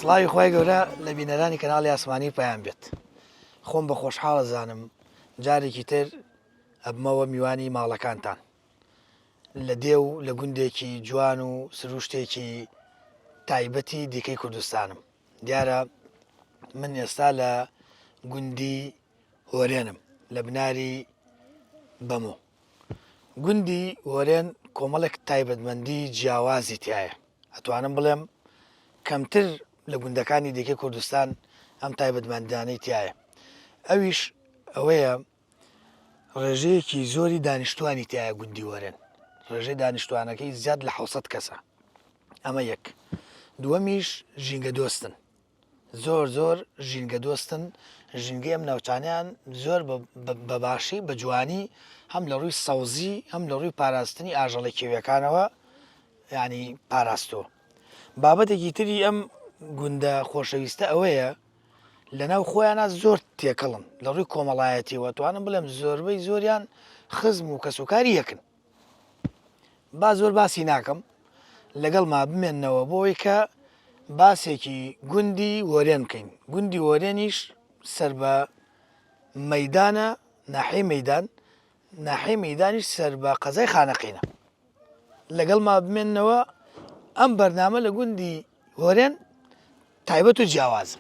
سڵاوی خۆی گەورە لە بینەرانی کەناڵی ئاسمانی پایان بێت. خۆم بە خۆشحاڵە زانم جارێکی تر ئەبمەوە میوانی ماڵەکانتان لە دێو لە گوندێکی جوان و سروشتێکی تایبەتی دیکەی کوردستانم. دیارە من ئێستا لە گوندی هۆرێنم لە بناری بەمۆ. گوندی هۆرێن کۆمەڵێک تایبەتمەندی جیاوازی تایە. ئەتوانم بڵێم کەمتر لە گوندەکانی دیکەی کوردستان ئەم تایبەتمەندانەی تایە. ئەویش ئەوەیە ڕێژەیەکی زۆری دانیشتوانی تایە گوندی هۆرێن. ڕێژەی دانیشتوانەکەی زیاد لە 600 کەسە. ئەمە یەک. دووەمیش ژینگە دۆستن. زۆر ژینگە دۆستن. ژینگەی ئەم ناوچانیان زۆر بە باشی بە جوانی هەم لە ڕووی سەوزی هەم لە ڕووی پاراستنی ئاژەڵە کێویەکانەوە ینی پاراستەوە. بابەتێکی تری ئەم گوندە خۆشەویستە ئەوەیە لەناو خۆیانە زۆر تێکەڵن لە ڕووی کۆمەڵایەتیەوە. توانم بڵێم زۆربەی زۆریان خزم و کەسوکاری یەکن. با زۆر باسی ناکەم لەگەڵ ما بمێننەوە بۆی کە باسێکی گوندی هۆرێن بکەین. گوندی هۆرێنیش سەر بە مەیدانە، ناحەی مەیدانیش سەر بە قەزای خانەقینە. لەگەڵ ما بمێننەوە ئەم بەرنامە لە گوندی هۆرێن تایبەت و جیاوازە.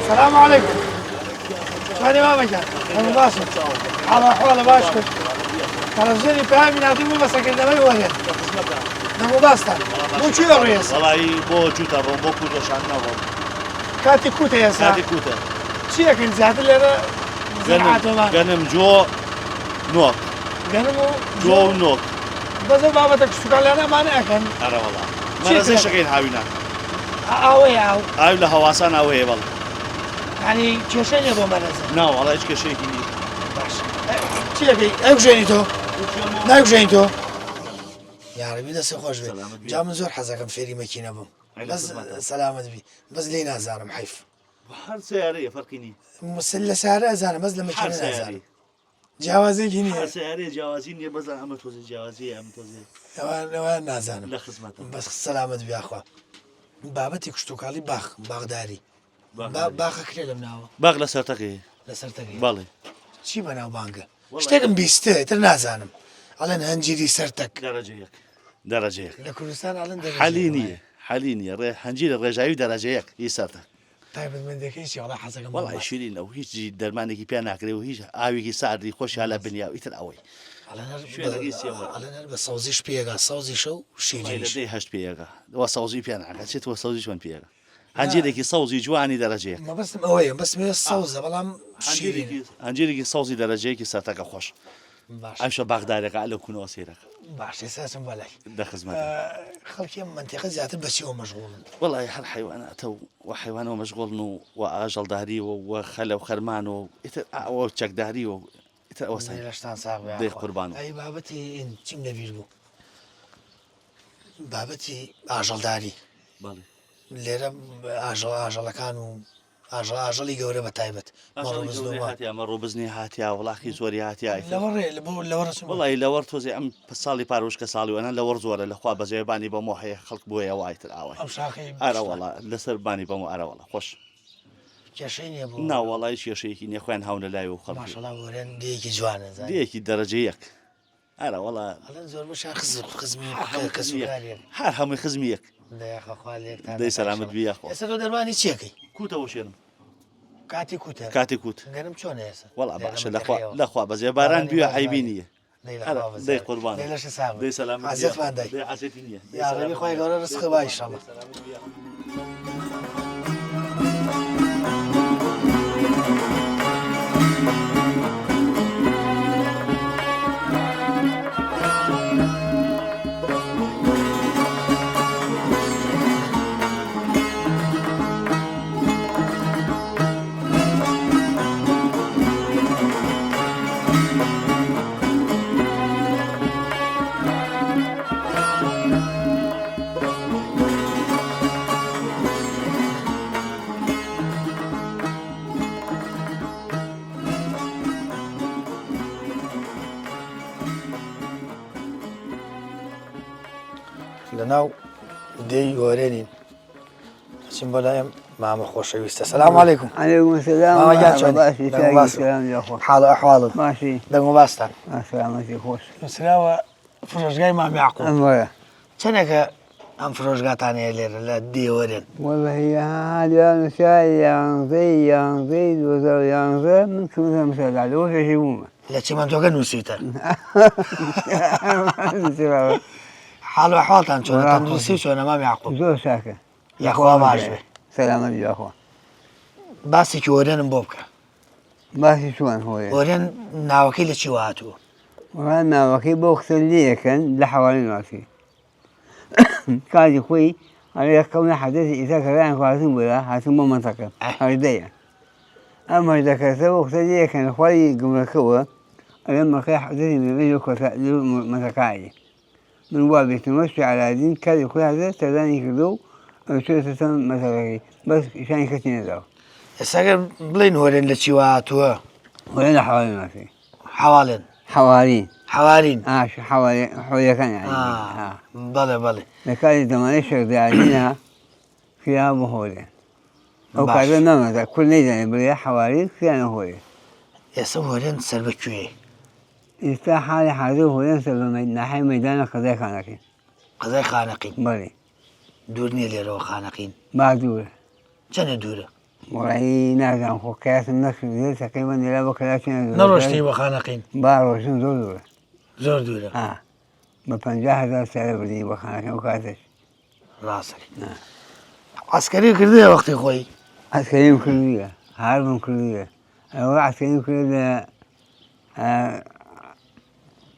السلام عليكم. شلوني مامەکان؟ هەموو باشن؟ حاڵە باش کرد. تەلەڤیزیۆنی پەیامی نردوو بوو بە سەرکردەوەی هۆرێن. هەموو باستان. بۆ چی دەڕۆیێ؟ وەڵی بۆ جووتە ڕۆم بۆ کوردۆشانە ڕۆم. کاتی کوتە ئێستا؟ کاتی کوتە. چی ئەکەین زیاتر لێرە زەرعاتۆمان؟ گەنم جۆ نۆک. گەنم و جۆ و نۆک. بەزە بابەتە کچووکان لێرەمانە ئەکەن. ئەرە وەڵا. مەرەزەی شەکەین هاوی ناکەن. ئاوەیە ئاو. ئاوی لە هەواسان ئاوەیە بەڵێ. ینی کێشەی نییە بۆ مەرەزە؟ ناوەڵا هیچ کێشەیەکی نییە. باش. چی دەکەی؟ ئەوژێنی تۆ؟ ناوژێنی تۆ؟ یاڕەبی دەستی خۆش بێت. جا من زۆر حەزەکەم فێری مەکینە بم. بەس سەلامەت بی. بەس لێی نازانم حیف. هەر سیارەیە فەرقی نییە. لە سارە ئەزانم بەس لە مەکینە نازانم. جیاوازێکی نییە. هەر سیارەیە جیاوازی نییە بەس ئەمە تۆزی جیاوازیە ئەم تۆزی. ئەوە نازانم. لە خزمەتم. بەس سەلامەت بی ئاخوا. بابەتی کشتتوکاڵی باغداری. باخە کرێ لەم ناوە. باغ لە سەرتەقەیە. لە سەرتەقەیە. بەڵێ. چی بەناو بانگە؟ شتێکم بیستە تر نازانم. ئەڵێن هەنجیری سەرتەک. دەرەجەیەک. لە کوردستان ئەڵێن دەرەجەیەک. حەلی نییە هەنجیرە ڕێژاوی دەرەجەیەک هی سەرتەک. تایبەتمەندەکەی چی وەڵا حەزەکەم. وەڵی شیرینە و هیچ دەرمانێکی پێ ناکرێ و هیچ ئاوێکی ساردی خۆشیان لە بنیا و ئیتر ئەوەی. ئەڵێن بە سەوزیش پێگا سەوزی شەو شیرینیش. دەی هەشت پێگا. وە سەوزی پێ ناکات چێتەوە سەوزی چۆن پێگا. هەنجیرێکی سەوزی جوانی دەرەجەیەک. مەبەستم ئەوەیە بەسم سەوزە بەڵام شیرین. هەنجیرێکی سەوزی دەرەجەیەکی سەرتەکە خۆش. ئەمشە باغدارێکە لە کوونەوە سێرەکە. باش ئێستاچم بەلای. دەخزمەت. خەڵکی ئەم مەنتیقە زیاتر بەچیەوە مەشغوڵن؟ وەڵی هەر حیواناتە و حیوانەوە مەشغوڵن و ئاژەڵداری و خەلە و خەرمان و ئیتر ئەوە چەکداری و ئیتر ئەوە لەشتان ساغ دەی قوربان. ئەی بابەتی چیم لەبیر بوو؟ بابەتی ئاژەڵداری. بەڵێ. لێرە ئاژەڵەکان و ئاژەڵی گەورە بە تایبەت ڕۆبزنی هاتیا وڵاخی زۆری هاتیا وڵی لەوەڕ تۆزێ ئەم ساڵی پارۆشکە ساڵیوانە لەوەڕ زۆرە لەخوا بەجێبانی بەمۆ هەیە خەڵک بۆیە وایتر ئاوای ئەرەوەڵا لەسەر بانی بەمە ئەرەوەڵە خۆش ناوەڵای کێشەیەکی نیە خۆیان هاون لە لای و خەڵ دیەکی جوانە دیەکی دەرەجە یەک ئەرە وڵا ئەڵەن زۆر بەشان خزمی هەر هەمووی خزمیەک دەی سەلامت بیاخۆ ئێستا تۆ دەرمانی چیەکەی کوتەوە شێنم کاتی کوتە کاتی کوت گەرم چۆن ئێستا وەڵا باشە لەخوا بەزێ باران بووە عیبی نییە دەی قوربان لەشە ساغ دەی سەلامت عەزیزمان دەی دەی عەزیزی نییە یاڕەبی خۆی گەورە ڕزقی بای ئینشاڵڵا لەناو دێی وەرێنین چیم بۆ لای مامە خۆشەویستە سەلام عەلەیکوم عليكم السلام ماما جان چۆنی؟ باشی دەنگ و باس. سلام يا أخوة حاڵ و ئەحواڵت ماشي دەنگ و باستان سلامتي خوش نووسراوە فرۆژگای مامی یعقوب أمرية چەندێکە ئەم فرۆژگاتانەیە لێرە لە دێ وەرێن والله هي هذا نساء ينزيد وزو ينزيد من كل مثل على وش يجيبون لە چیمەندۆکە نووسیتە حاڵ و ئەحواڵتان چۆنە تەندروستی و چۆنە مامی یعقوب زور ساكن یاخوا باش بێ سلامتي يا أخوة باسێکی وەرێنم بۆ بکە ماشي شلون هو وەرێن ناوەکەی لە چی هاتووە وأنا وكي بوقت اللي كان لحوالي ناسي كان يخوي على كون حدث إذا كان قاسم ولا حاسم منطقة هردية أما إذا كان وقت اللي كان خوي قبل كوا لما كان حدث من بين منطقة من وابي تمشي على دين كان يخوي هذا تداني كذو شو تسمى مثلا بس عشان كتير ذا ئێستاگەر بڵین وەرێن لە چی هاتووە ولا حوالي ناسي حواڵێن حوالين حوالین شو حوالي كان يعني بەڵێ بەڵێ لكان زمان الشيخ علينا فيها مهولة أو باش. كذا نمط كل نيجان بريا حوالي فيها مهولة ئێستا وەرێن سەر بەکوێ يستاح حالي حاضر هو ينسى ناحية ميدان قضاء خانقين قەزای خانەقین بري دوور نییە لێرەوە خانەقین بعدور چەندە دوورە ورأي نازم خو كاس الناس اللي تقريبا لا بكلاشين نەڕۆشتی بە خانەقین باروشين زور زۆر دوورە ب50,000 سعر بدي بخانقين وكاسش ڕاستەکەی عسکەری کردووە وەختی خۆی عسكريين كلية حرب كلية أو عسكريين كلية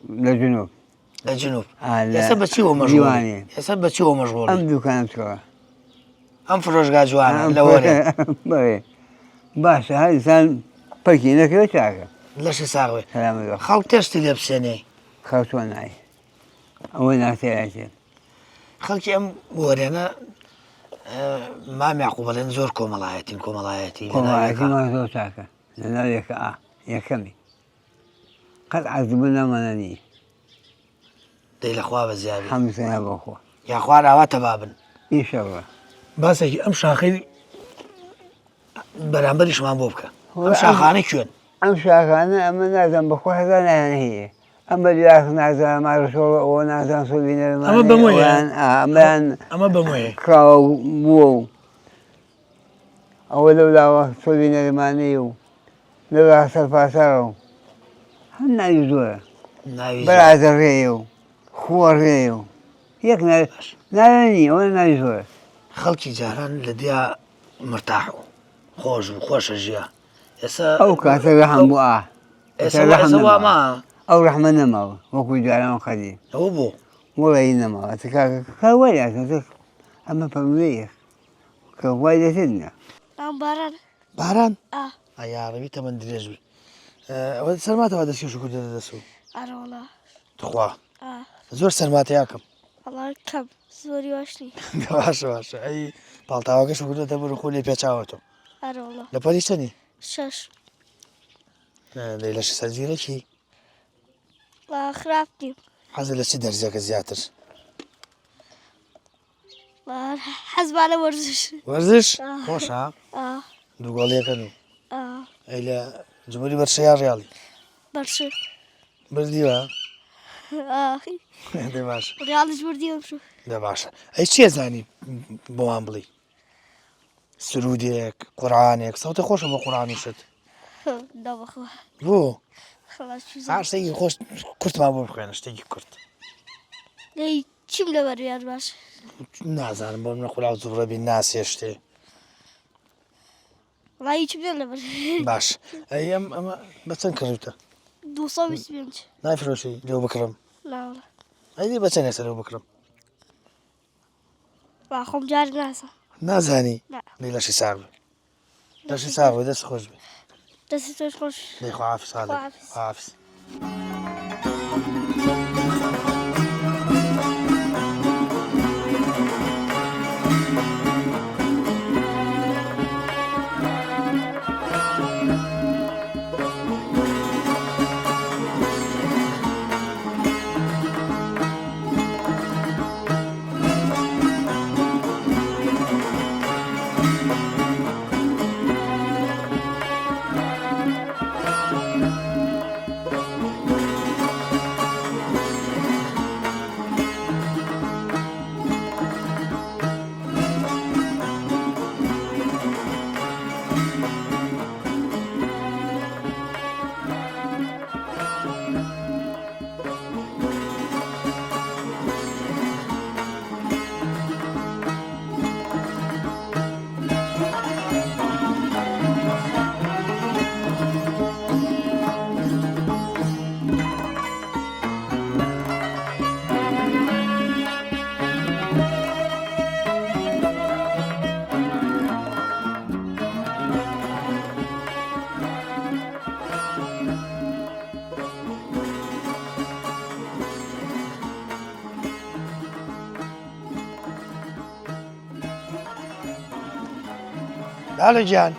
للجنوب لە جنوب لا ئێستا بەچیەوە مەژغوڵی ديواني ئێستا بەچیەوە مەژغوڵی أم دكان ترى ئەم فرۆژگا جوانە لە وەرێن بله باشه هر انسان پکینه که چاکه لەشی ساغوێ سلام الله خەڵک تێشتی لێ بسێنێ خلصوا ناي أول ناس يعيشين خەڵکی ئەم وەرێنە مامی یعقوب بەڵێن زۆر کۆمەڵایەتین کۆمەڵایەتی قواعد ما زو چاکه لذلك يكمي قد عذبنا مناني دەی لەخوا بە زیاوی 5 سنة بأخوة یاخوا راواتە بابن إن شاء الله باسێکی ئەم شاخەی بەرامبەریشمان بۆ بکە هو ئەم شاخانە کوێن أم شاكانا أما نازم بأخوة هذا يعني هي أما الياك نازم مع رسول ونازم سلين الماني أما بمويه. أما ئەمە بەموێ كراو بو أو لولا سلين الماني لولا سلفاسرو هنا يزور ناوی برعز الريو خو الريو يك نارني ولا نايزور خەڵکی جاران لە دیا مرتاح و خۆش و خۆشە ژیا ئێستا أو كاسر رحم بوآ ئێستا ما أو رحمة نما وكو جعلان قديم ئەوە بۆ ولا ينما تكاك كوالي أما فمليك كوالي سنة باران باران آه یاڕەوی تەمەند درێژوی ئەوە سەرماتەوە دەستی و شکر دەدەسو أنا والله تخوا آه زۆر سەرماتە یاکەم والله كم زوري واشني باشە باشە ئەی پاڵتاوەکە شکر دەبڕ خۆ لێ پێچاوەتەوە أنا والله لە پەری چەنی شش دەی لەش سەرگیرەکی والله خرابتي حەزە لە چی دەرزەکە زیاتر والله حزب على ورزش وەرزش آه. خۆشە آه دووگۆڵیەکەن و آه ئەی لە جمهوری بەرشەیان ڕیاڵی برشة بردیوە دێ باش ڕیاڵش بردیەوە شو دە باشە ئەی چێ زانی بۆوان بڵی سرودێک قورآانێک سەوتە خۆشە بە قورآانیشت داوەخەوە بۆ خلاص شتێکی خۆش کورتمان بۆ بخوێنە شتێکی کورت دەی چیم لەبەر یار باش نازانم بۆ منە خولا زوڕەبی ناسێ شتێ وڵی چیم لەبەر باش ئەی ئەمە بە چەند کردوتە 225 نایفرۆشی لێو بکڕم ناوڵە ئەیدی بە چەند ێستا لێو بکڕم با خۆم جار ناسە نازانی لا لی لەشی ساغ بێ لەشی ساغ بێ دەست خۆش بێ دەستی تۆش خۆش دەی خواحافظ خواحافظ. خواحافظ الو جان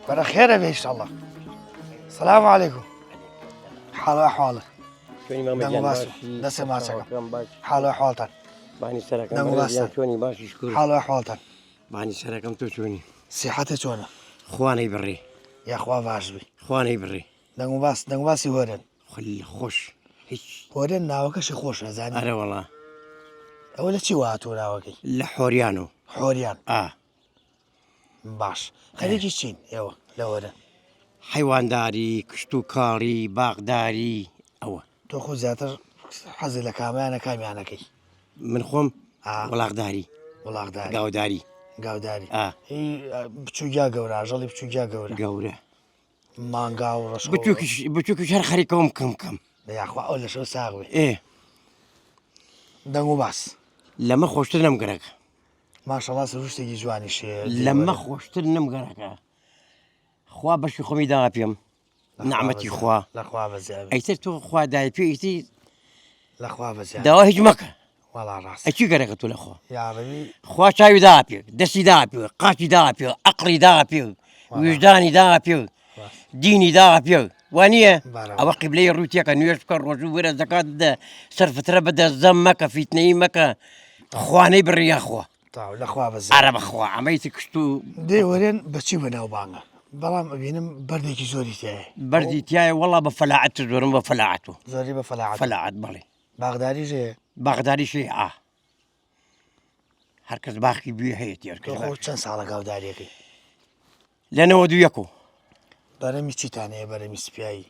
برا خير ان شاء الله السلام عليكم حال احوالك شلوني ماما دەنگ جان باش باشی دەستێ ماچەکەم چاوەکەم باش حال احوالتان بانی سەرەکەم دەنگ بەڕێز باسە. جان چۆنی باشی شکر حال احوالتان بانی سەرەکەم تۆ چۆنی صحتە چۆنە خوانەی بڕێ یاخوا باش بی خوانەی بڕێ دەنگ باسی هۆرن خلی خۆش هیچ هۆرن ناوەکەشی خۆشە زانی ئەرە وەڵا ئەوە لە چی وهاتوو ناوەکەی لە حۆریانۆ حۆریان ئا باش خەریکی چین ئێوە لە هۆرن حیوانداری کشت و کاڵی باغداری ئەوە تۆ خۆ زیاتر حەزی لە کامیانە کامیانەکەی من خۆم ئا وڵاغداری وڵاغداری گاوداری گاوداری ئا بچووگیا گەورە ئاژەڵی بچووگیا گەورە گەورە مانگا و ڕەش بچووکیش هەر خەریکەوەم کەم یاخوا ئەو لە شەو ساغوێ ئێ دەنگ و باس لەمە خۆشتر نەم گەرەکە ماشەڵا سروشتێکی جوانی شێ لەمە خۆشتر نەم گەرەکە خوا بەشی خۆمی دا پێم نعمەتی خوا لەخوا بەزیابێ ئەیتر تۆ خوادای پێیتی لەخوا بەزیابێ داوا هیچ مەکە وەڵا ڕاست ئەچی گەرەکە تۆ لەخوا یاڕەوی خوا چاوی دا پێ دەستی دا پێ قاچی دا پێ عەقڵی دا پێ وجدانی دا پێ دینی دا پێ وانە ئەوە قیبلەی ڕوتیەکە نوێش بکە ڕۆژوو وەرە زەکات بدە سەرفترە بدە زەم مەکە فیتنەی مەکە خوانەی بڕیا خوا لەخوا بەز ئارە بەخوا ئەمەیتی کشت و دێ وەرێن بەچی بەناو بانگە بەڵام ئەبینم بەردێکی زۆری تایە بەردی تایە وەڵا بە فەلاعەت زۆرم بە فەلاعەت و زۆری بە فەلاعەت فەلاعەت بڵێ باغداری ژێ باغداریشی ئا هەرکەس باخی بوێ هەیە تۆ خۆ چەند ساڵە گاوداریەکەی لەنەوە دوو یەک و بەرەمی چیتانەیە بەرەمی سپایی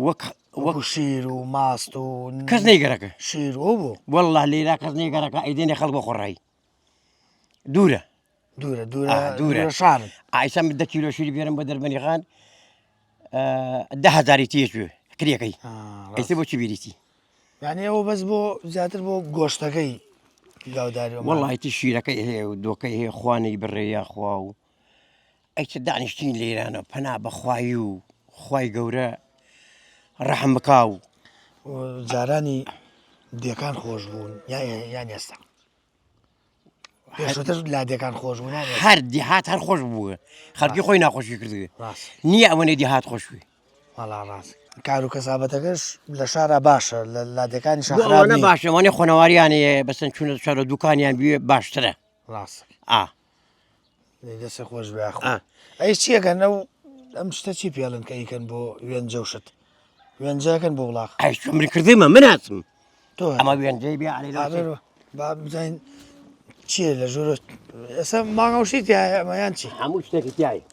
وەک وەکو شیر و ماست و کەس نەیگەرەکە شیر ئەو بوو والله لێرا کەس نێگەرەکە ئەیدێنێ خەڵ بە خۆڕایی دوورە دوورە دوورە. دوورە شارن ئایسا 10 کیلۆ شیری بێرم بە دەربەنی خان 10,000 تێشوێ کرێکەی ئەیسە بۆ چی بیریتی یعنی ئەوە بەس بۆ زیاتر بۆ گۆشتەکەی گاوداری وەڵایەتی شیرەکەی هەیە و دۆکەی هەیە خوانەی بڕێیا خوا و ئەیچە دانیشتین لێرانە پەنا بەخوایی و خوای گەورە ڕەحم بکاو جارانی دیەکان خۆش بوون یان ئێستا پێشتر لادەکان خۆش بوون هەر دیهات هەر خۆش بووە خەڵکی خۆی ناخۆشی کردوێ نییە ئەوەنەی دیهات خۆشوی وەڵا ڕاست کار و کەسابەتەکەش لە شارە باشە لە لادەکانی ئەوە شەخرا باشەوانێ خۆنەواریانەیە بەسەن چونە شارە دوکانیان بوێ باشترە ڕاست ئا دەسێ خۆش بخۆ ئەی چیەکەن ئەو ئەم شتە چی پێڵن کە ئیکەن بۆ وێن جەوشت وێنجەکەن بۆ وڵاق ئەیش من کردمە مناسم تۆ ئەمە وێنجەی بیا عەلەی با بزانین چییە لە ژوورە ئێستا ماگەوشی تایە ئەمەیان چی هەموو شتێکی تایە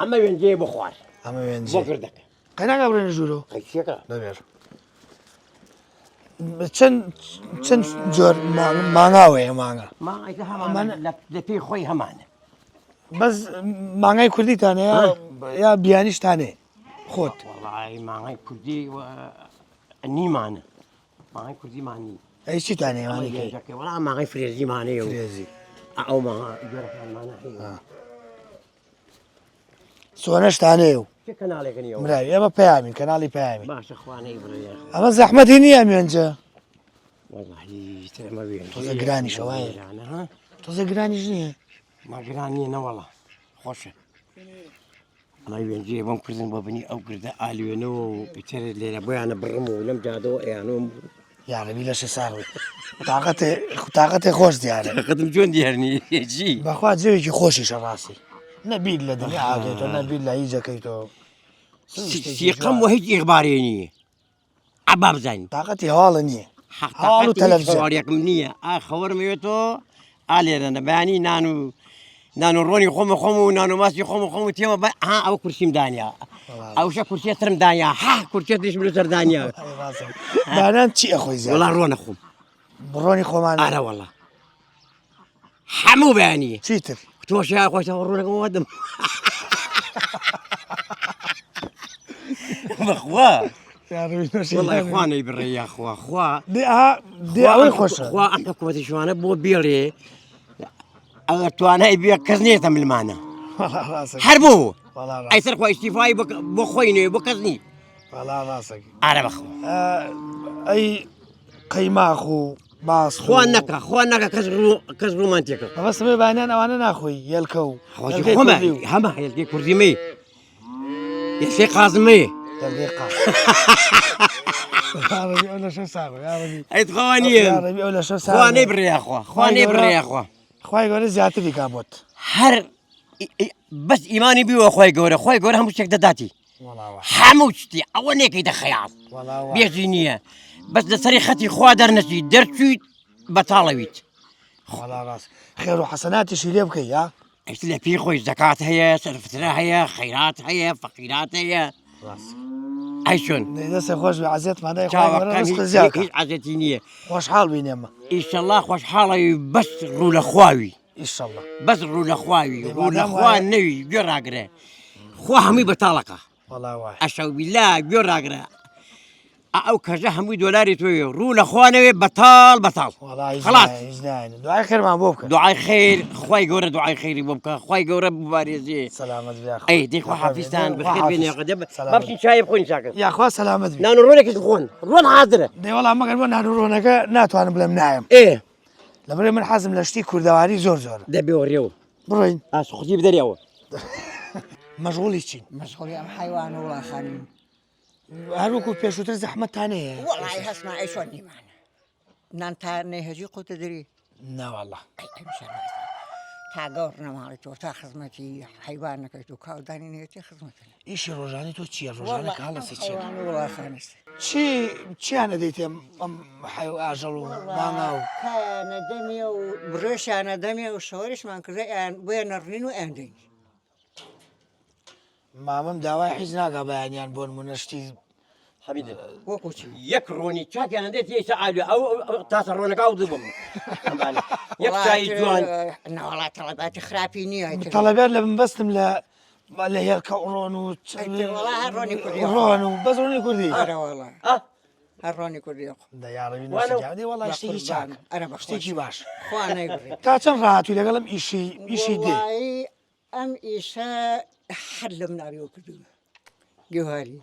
ئەمە وێنجەیە بۆ خوار ئەمە بۆ وێنجێ گردەکە قەناگا بڕێنە ژوورەوە قەیسیەکە دەبێر چەند جۆر مانگاوەیە مانگە ماڵێکە هەمان لە پێی خۆی هەمانە بەس مانگای کوردیتانەیە یا بیانیشتانێ خۆت وەڵای ماڵای کوردی نیمانە ماڵای کوردیمانی ئەی چیتانێوانەکەی وەڵام ماڵای فرێزیمانەیە و فرێزی ئەو جۆرەکانمانە هەیە سۆنەشتانەیە و چه کەناڵێکنیەوە مراوی ئەمە پەیامین کەناڵی پەیامی باشە خوانەی بڕێ ئەمە زەحمەتی نییە مێنجە وەڵی ترمە بێن تۆزە گرانیشەوەیە تۆزە گرانیش نییە ماگران نییە نەوەڵە خۆشە ئەمای وێنجێ بۆم کردن بۆ بنی ئەو گردە ئالوێنەوە و ئیتر لێرە بۆیانە بڕم و لەم جادەوە ئەیانۆم یاڕەبی لەشە ساڕوی تااقەتێ خۆش دیارە قدم جۆن دیارنی جی بەخوا جێوێکی خۆشیشە ڕاستی نەبییر لە دنیا ئاگێتەوە نەبییر لە هیچەکەیتەوە سیقم و هیچ ئیغبارێ نییە ئەبا بزانین تااقەتی هەواڵە نییە هەواڵ و تەلەڤیزیۆن هەواڵێکم نییە خەوەرمەوێتەوە ئالێرە بەیانی نان و ڕۆنی خۆمە خۆم و نان و ماسی خۆمە خۆم و تێمە ئەو کورسیم دانیا ئەوشە کورسێ ترم دانیا کورسێت دیشم لەسەر دانیا دانان چی ئەخۆی زیاد وەڵا ڕۆنە خۆم بڕۆنی خۆمان ئارە وەڵا هەموو بەیانی چیتر تۆشیا خۆشەوە ڕوونەکەم وەدەم بەخوا وڵای خوانەی بڕێ یاخوا خوا ئەوەی خۆشە خوا ئەم حکوومەتی شوانە بۆ بێڵێ ئەگەر توانای بێ کەس نێتە ملمانە هەر بۆ ئەیسەر خوا ئیسیفای بۆ خۆی نوێ بۆ کەس نی ئارە بەخوا ئەی قەیماخ و باس خوا نەکە کەس ڕوومان تێکە ئەمەسمێ بانیان ئەوانە ناخۆی یەلکە و خۆمە هەمە هێلکەی کوردیمەی یەسێ قازمەیە ئەیت خوانیە خوانەی بڕێخوا خوانەی بڕێخوا خی گەورە زیاتری کا بۆت هەر بەس ئیمانی بیوە خۆی گەورە هەموو شتێک دەداتی هەموو شتی ئەوە نێکەی دەخەیاڵ بێژی نییە بەس لەسەری خەتی خوا دەرنەچی دەرچوویت بەتاڵەویت ڕاست خێر و حەسەناتیشی لێ بکەی یا ئەیت لە پێی خۆی زەکات هەیە سەرفترە هەیە خەیرات هەیە فەقیرات هەیە ئەی چۆن دەستە خۆش بە عزیێتمانای هیچ عزیەتی نییە خۆشحاڵ بینێمە ئیشەڵڵا خۆشحاڵی بەس ڕوو لە خواوی ئیشەڵڵا بەس ڕوو لە خواوی ڕوو لە خوا نەوی گوێڕاگرێ خوا هەمووی بەتاڵەکە ئەشەو بیلا گوێڕاگرە ئەو کەژە هەمووی دۆلاری تۆیە ڕوو لە خوانەوێ بەتاڵ خلاص دوای خێرمان بۆ بکە دوعای خیر خی گەورە دوعای خێری بۆ بکە خی گەورە ببارێزێ سەلامەت ئەی دەیخوا حافیستان بخێر بێنێ بابچین چای بخۆین چاکە یاخوا سەلامەت نان و ڕۆنێکش بخۆن ڕۆن حازرە دەیوەڵام مەگەر بۆ نان و ڕۆنەکە ناتوانم بڵێم نایم لەبەرێ من حەزم لە شتی کوردەواری زۆر دەبێەوە ڕێوە بڕۆین ئاسوختی بدەریەوە مەشغوڵی چین مەشغوڵی ئەم حیوان و وڵاخانین هەروکو پێشووتر زەحمەتانەیە وڵی هەسما ئەی چۆن نیمانە نانتانەی هەجی قوتە دەری ناوەڵڵا تا گەور نەماڵی تۆ تا خزمەتی حیوان نەکەیت و کاودانینێتی خزمەتە ئیشی ڕۆژانی تۆ چییە ڕۆژانە کاڵەسی چی وڵاخانست چیانە دەیت ئەم ئاژەڵ و مانا و کانە دەمیە و برێشیانە دەمێ و شەوەریشمان کردە بۆیە نەڕنین و ئەندین مامەم داوای حیز ناگا بەیانیان بۆن منەشتی حەمیدە وەکوچی یەک ڕۆنی چاکیان دێت یەسە ئالو ئەو تاسە ڕۆنەکە و دووبم یەک چای جوان ناوەڵات تەڵەباتی خراپی نییە تەڵەبێت لە بەستم لە هێرکە ڕۆن و ڕۆن و بەس ڕۆنی کوردی هەر ڕۆنی کوردی دەیاڕوی وڵای شتێکی چاک شتێکی باش تا چەند ڕاهاتوی لەگەڵم ئیشی دێ ئەم ئیشە حەد لە مناڵیەوە کردووە گوهاری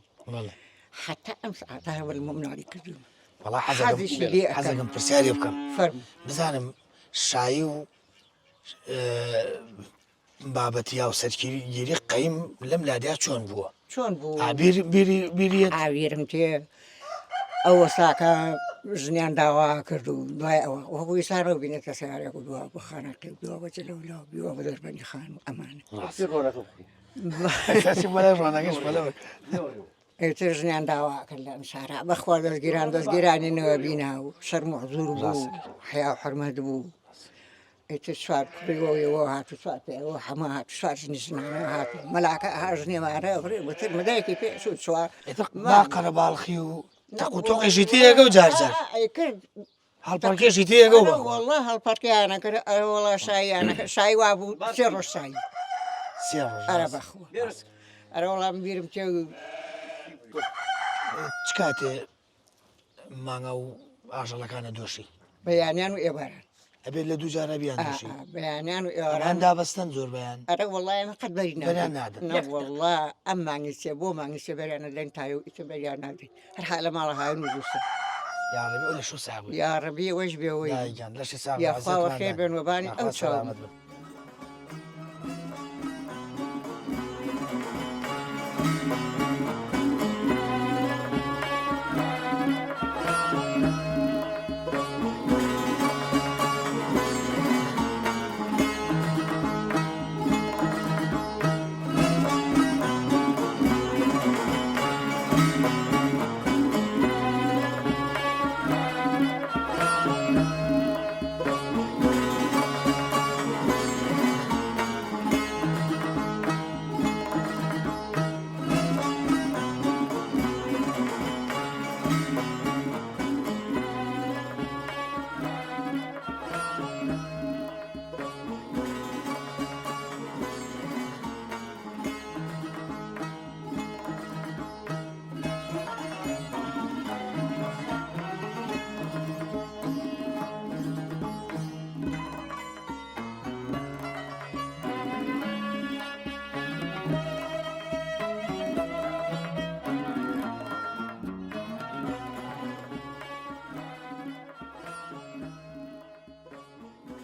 حتا ئەم سعاتە هەوڵ مناڵی کردووە وەڵا حەزەکەم پرسیاری بکەم بزانم شایی و بابەتی یا و سەرگیری قەیم لەم لادیا چۆن بووە چۆن بوو بیریت ئاویرم تێ ئەوە ساکە ژنیان داوا کرد و دوای ئەوە وەکوی سارە بینێتە سیارێک و دووە بە خانەکەی دووە بەچ لەولا بیوە بە دەربەنی خان و ئەمانە ئێتر ژنیان داوا کرد لە ئەمسارە بەخوا دەستگیرانی نەوە بینا و شەرم و حزور بوو حیا و حرمەت بوو ئێتر سوار کڕیەوە هاتو سوات پێەوە هەمە هاتو سوار ژنی ژنانە هاتو مەلاکە ها ژنێمانە بەتر مدایکی پێ سوار ما قەرەباڵخی و تەقوتۆقیشی تێگە و جارجار کرد هەڵپەرکێشی تێگە و والله هەڵپەرکیانە کرد ئەوڵا شاییانەکە شای وا بوو سێ ڕۆژ سایی ئەرە بەخوە ئەرە وەڵام بیرم چێ چ کاتێ مانگە و ئاژەڵەکانە دۆشی بەیانیان و ئێواران ئەبێت لە دوو جارە بیان دۆشی بەیانیان و ئێواران هەندا بەستن زۆر بەیان ئەرە وەڵای ئەمە قەت بەری بەریان نادەن وەڵا ئەم مانگیسێ بۆ مانگیسێ بەریانە دەن تایە و ئیتر بەریان نادەین هەر حال لە ماڵە هاون و دووسە یاڕێبی ئەو لە شو ساغوی یاڕەبی ئەوەش بێەوەی دایگیان لەشی ساغ یاخواوە خێر بێن وەبانی ئەو چاوم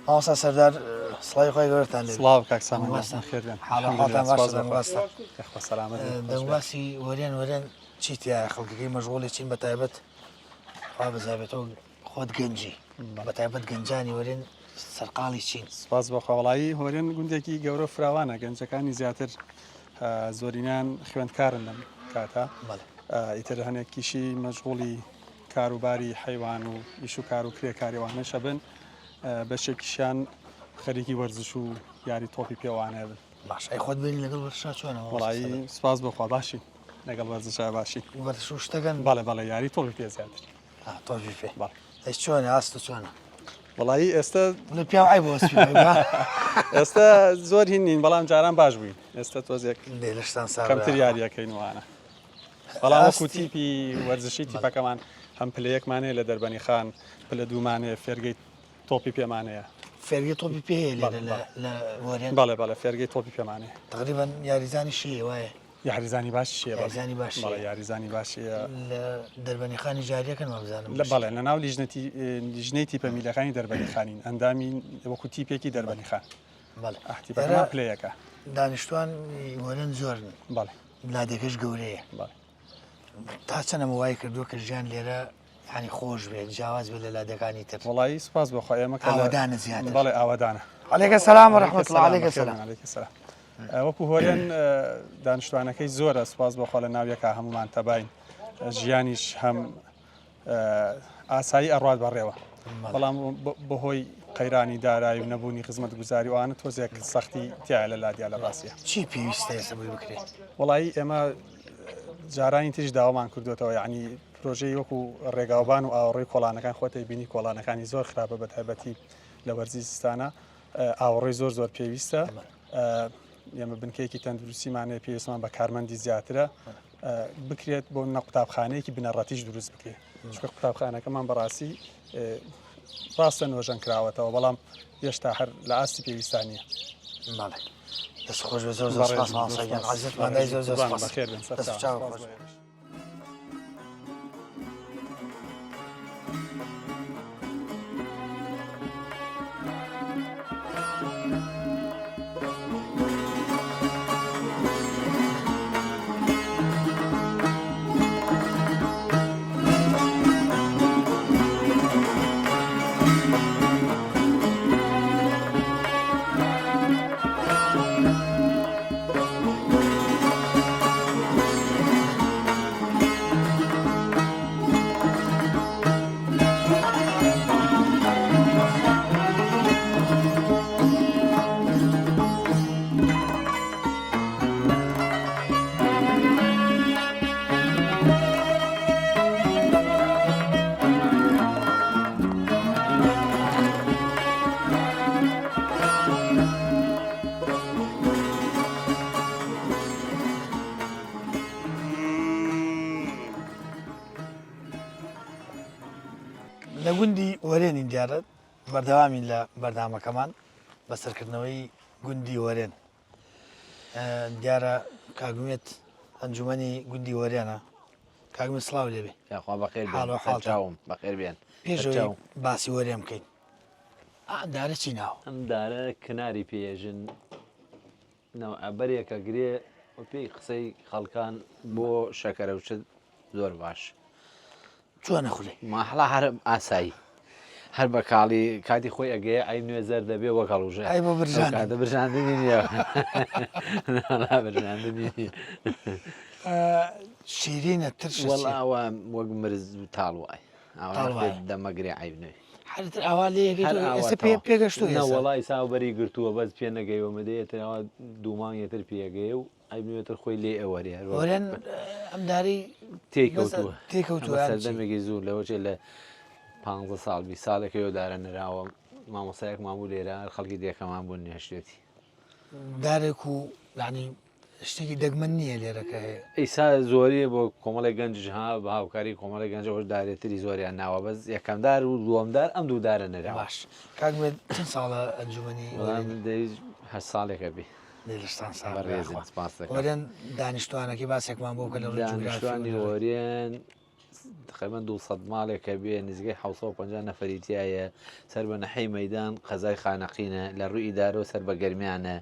ئاسا سەردار سڵای خۆی گەورتان لێ سڵاو کاکسان خێرن حاڵەتان باشە سەلامەت دەنگواسی وەرێن چی تایە خەڵکەکەی مەژغوڵی چین بە تایبەت خوا بەزابێتەوە خۆت گەنجی بە تایبەت گەنجانی وەرێن سەرقاڵی چین سپاس بە خۆڵایی هۆرێن گوندێکی گەورە فراوانە گەنجەکانی زیاتر زۆرینان خوێندکارن لەم کاتە ئیتر هەنێکیشی مەشغوڵی کاروباری حیوان و ئیش و کار و کرێکاریوانەشە بن بەشێکیشیان خەریکی وەرزش و یاری تۆپی پێوانەیە بن باش ئەی خۆت بین لەگەڵ وەرشا چۆنەوە وڵایی سپاس بەخوا باشی لەگەڵ وەرزشا باشی وەرش و شتەکەن بەڵێ یاری تۆپی پێ زیاتر تۆپی پێ هیچ چۆنە ئاستە چۆنە وڵایی ئێستا لە پیاوعی بۆ ئێستا زۆر هین نین بەڵام جاران باش بووین ئێستا تۆزێک لەشتان کەمتر یاریەکەین وانە بەڵام وەکو تیپی وەرزشی تیپەکەمان هەم پلەیەکمانەیە لە دەربەنی خان پلە دوومانەیە فێرگەی تۆپی پێمانەیە فێرگی تۆپی پێ لە وەرێن بەڵێ فێرگەی تۆپی پێمانەیە تقریبان یاریزانی شێ وایە یاریزانی باش شیە یاریزانی باش یاریزانی باشیە لە دەربەنی خانی جاریەکەن مەبزانم بەڵێ لە ناو لیژنەی تیپەمیلەکانی دەربەنی خانین ئەندامی وەکو تیپێکی دەربەنی خان احتیپەکەمان پلەیەکە دانیشتوان وەرێن زۆرن بەڵێ لادێکەش گەورەیە تا چەنە موای کردووە کە ژیان لێرە ینی خۆش بێت جیاواز بێت لە لادەکانی تر وڵایی سپاس بەخوا ئێمە ئاوادانە زیاتر بەڵێ ئاوادانە عەلەیکە سەلام و ڕەحمەت الله عەلەیکە سەلام وەکو هۆرێن دانیشتوانەکەی زۆرە سپاس بەخوا لە ناویەکە هەمومان تەباین ژیانیش هەم ئاسایی ئەڕوات بەڕێوە بەڵام بەهۆی قەیرانی دارایی و نەبوونی خزمەت گوزاری وانە تۆزێک سەختی تایە لە لادیا لە ڕاستیە چی پێویستە ئێستا بۆی بکرێت وڵایی ئێمە جارانی تریش داوامان کردوێتەوە یعنی پرۆژەی وەکو ڕێگاوبان و ئاوەڕێی کۆڵانەکان خۆتەی بینی کۆڵانەکانی زۆر خراپە بە تایبەتی لە وەرزی سیستانە ئاوەڕێی زۆر پێویستە ئێمە بنکەیەکی تەندروستیمانەیە پێویستمان بە کارمەندی زیاترە بکرێت بۆ نە قوتابخانەیەکی بنەڕەتیش دروست بکرێت چونکە قوتابخانەکەمان بەڕاستی ڕاستە نۆژەن کراوەتەوە بەڵام هێشتا هەر لە ئاستی پێویستانیە دەست خۆش بە زۆر سپاس مامۆستاگیان عەزیزماندای زۆر سپاس بەخێر بن دەست چاو خۆش لە گوندی وەرێنین دیارە بەردەوامین لە بەردامەکەمان بەسەرکردنەوەی گوندی وەرێن دیارە کاگومێت ئەنجومەنی گوندی وەرێنە کاگومێت سڵاو لێبێ یاخوا بەخێر حاڵ و حاڵ چاوم بەخێر بێن پێشەوەی باسی وەرێم بکەین دارە چی ناوە ئەم دارە کناری پێژن بەرێکە گرێ پێی قسەی خەڵکان بۆ شەکەرەوچت زۆر باش چۆن نەخورێ ماحڵا هەر ئاسایی هەر بە کاڵی کاتی خۆی ئەگەیە ئەی نوێ زەر دەبێ وە کەڵوژە ئەی بۆ برژان کاتە برژاندنی نییە برژاندنی نییە شیرینە ترش وەڵاوە وەک مرز و تاڵ وای دەمەگرێ عیبنێ حالتر ئاوا لێ پێگەشتو وڵی ساوبەری گرتووە بەس پێ نەگەیەوە مدەیەتەوە دوومانیەتر پێگەیە و ئەیبنێتر خۆی لێ ئەوەریە وەرێن ئەم داری تێکەوتووە تێکەوتووە سەردەمێکی زوو لەوەچێ لە 15 ساڵ 20 ساڵێکەوە دارە نراوە مامۆسایەک مابوو لێرە خەڵکی دێکەمان بوون نێشتێتی دارێک و ینی شتێکی دەگمەن نییە لێرەکە هەیە ئیسا زۆریە بۆ کۆمەڵی گەنجها بە هاوکاری کۆمەڵی گەنجەوەش دارێتری زۆریان ناوە بەس یەکەمدار و دووەمدار ئەم دوو دارە نەرا باش کاکمێت چەند ساڵە ئەنجومەنی هە ساڵێکە بێ لێرستان بەڕێزن سپاس دەکەم وەرێن دانیشتوانەکەی باسێکمان بۆ کە لە دانیشتوانی وەرێن تقریبا 200 ماڵێکە بێ نزیکەی 750 نەفەریتیایە سەر بە نەحەی مەدان قەزای خانەقینە لە ڕووی ئیدارە و سەر بە گەرمیانە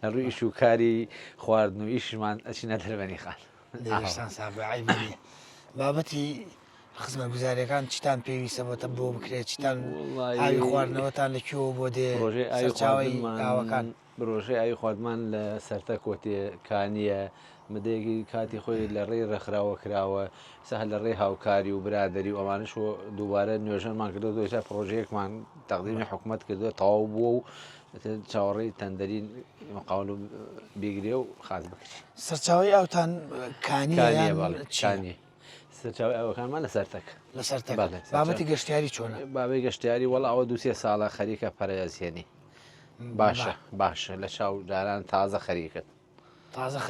لە ڕووی ئیش و کاری خواردن و ئیشمان ئەچینە دەربەنی خان لێرستان سابعیبنی بابەتی خزمە گوزاریەکان چیتان پێویستە بۆتە بۆ بکرێت چیتان ئاوی خواردنەوەتان لەکوێوە بۆ دێ ڕۆژەی ئاوەکان ڕۆژەی ئاوی خواردمان لە سەرتە کۆتێکانیە مدەیەکی کاتی خۆی لە ڕێی ڕێکخراوە کراوە سەهل لە ڕێی هاوکاری و برادری و ئەمانش دووبارە نوێژەنمان کردو دوێژە پرۆژەیەکمان تەقدیمی حکوومەت کردو تەواو بووە و چاوەڕێی تەندەری مقاول و بیگرێ و خاز بکرێت سەرچاوی ئەوتان کانی سەرچاوی ئەوەکانمان لە سەرتەکە لە سەرتە بابەتی گەشتیاری چۆنە بابی گەشتیاری وەڵ ئەوە دووسێ ساڵە خەریکە پەرەزیێنی باشە باشە لە چاو داران تازە خەریکت تازە